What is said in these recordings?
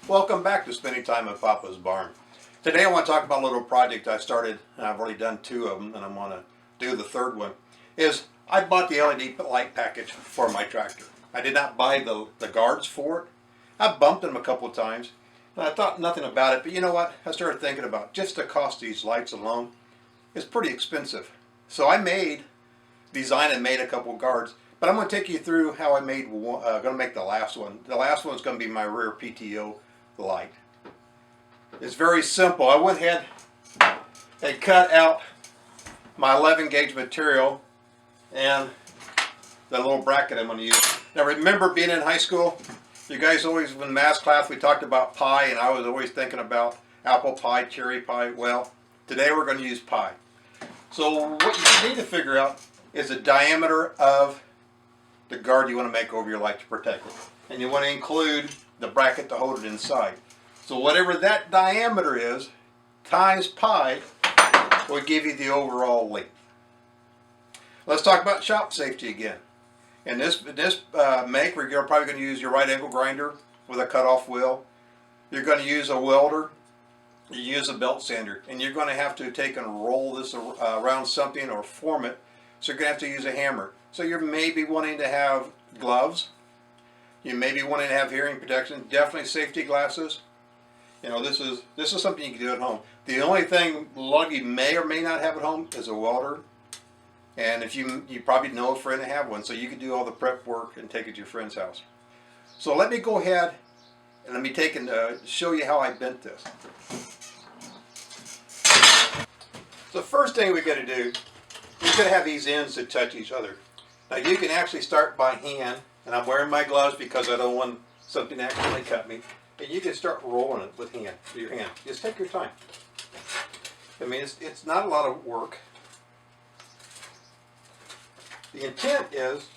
Welcome back to Spending Time at Papa's Barn. Today I want to talk about a little project I started, and I've already done 2 of them, and I'm going to do the 3rd one. I bought the LED light package for my tractor. I did not buy the guards for it. I bumped them a couple of times, and I thought nothing about it, but you know what? I started thinking about just the cost of these lights alone is pretty expensive. So I designed and made a couple of guards, but I'm going to take you through how I made one, going to make the last one. The last one is going to be my rear PTO light. It's very simple. I went ahead and cut out my 11 gauge material and the little bracket I'm going to use. Now remember, being in high school, you guys always, in math class, we talked about pie, and I was always thinking about apple pie, cherry pie. Well, today we're going to use pie. So what you need to figure out is the diameter of the guard you want to make over your light to protect it. And you want to include the bracket to hold it inside. So whatever that diameter is times pi will give you the overall length. Let's talk about shop safety again. In this make, you're probably going to use your right angle grinder with a cutoff wheel. You're going to use a welder. You use a belt sander, and you're going to have to take and roll this around something or form it. So you're going to have to use a hammer. So you're maybe wanting to have gloves. You may be wanting to have hearing protection, definitely safety glasses. You know, this is something you can do at home. The only thing a lot of you may or may not have at home is a welder. And if you probably know a friend that have one, so you can do all the prep work and take it to your friend's house. So let me go ahead and let me take and show you how I bent this. The first thing we're going to do, we're going to have these ends to touch each other. Now you can actually start by hand, and I'm wearing my gloves because I don't want something to accidentally cut me. And you can start rolling it with your hand. Just take your time. I mean, it's not a lot of work. The intent is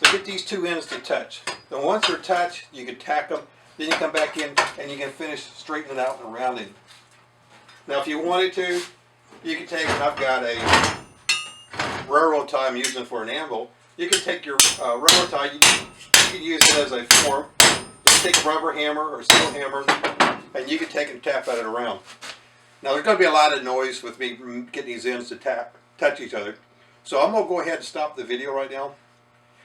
to get these 2 ends to touch. Then once they're touched, you can tack them. Then you come back in and you can finish straightening it out and rounding. Now if you wanted to, you can take, and I've got a railroad tie I'm using for an anvil. You can take your railroad tie, you can use it as a form. Take a rubber hammer or steel hammer, and you can take and tap at it around. Now there's going to be a lot of noise with me getting these ends to touch each other. So I'm going to go ahead and stop the video right now,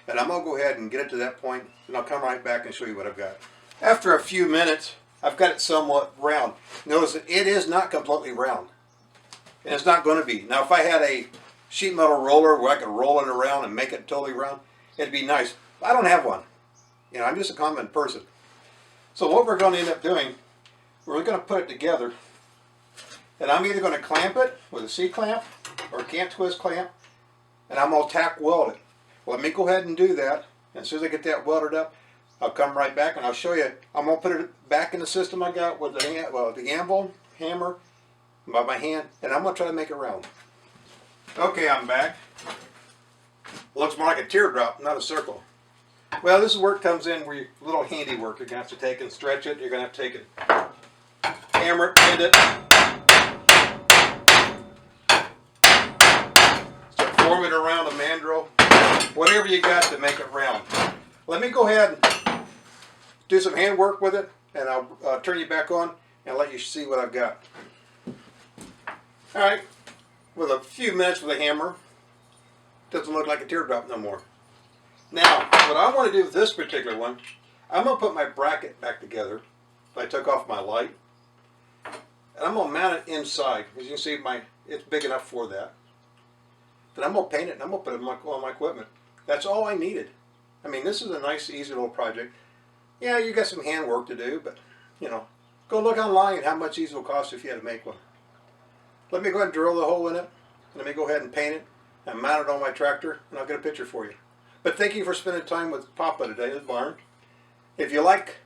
and I'm going to go ahead and get it to that point, and I'll come right back and show you what I've got. After a few minutes, I've got it somewhat round. Notice that it is not completely round, and it's not going to be. Now if I had a sheet metal roller where I could roll it around and make it totally round, it'd be nice. I don't have one. You know, I'm just a common person. So what we're going to end up doing, we're going to put it together, and I'm either going to clamp it with a C-clamp or a cant twist clamp, and I'm going to tack weld it. Well, let me go ahead and do that, and as soon as I get that welded up, I'll come right back and I'll show you. I'm going to put it back in the system I got with the anvil, hammer, by my hand, and I'm going to try to make it round. Okay, I'm back. Looks more like a teardrop, not a circle. Well, this is where it comes in, where a little handiwork. You're going to have to take and stretch it. You're going to have to take it, hammer it, bend it, start forming it around a mandrel, whatever you got to make it round. Let me go ahead and do some handwork with it, and I'll turn you back on and let you see what I've got. All right, with a few minutes with a hammer, doesn't look like a teardrop no more. Now, what I want to do with this particular one, I'm going to put my bracket back together. I took off my light, and I'm going to mount it inside. As you can see, it's big enough for that. Then I'm going to paint it, and I'm going to put it on my equipment. That's all I needed. I mean, this is a nice, easy little project. Yeah, you got some handwork to do, but, you know, go look online how much these will cost if you had to make one. Let me go ahead and drill the hole in it. Let me go ahead and paint it and mount it on my tractor, and I'll get a picture for you. But thank you for spending time with Papa today at the barn. If you like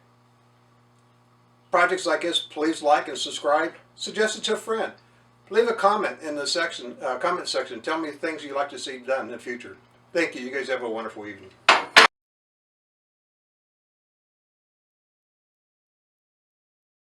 projects like this, please like and subscribe. Suggest it to a friend. Leave a comment in the comment section. Tell me things you'd like to see done in the future. Thank you. You guys have a wonderful evening.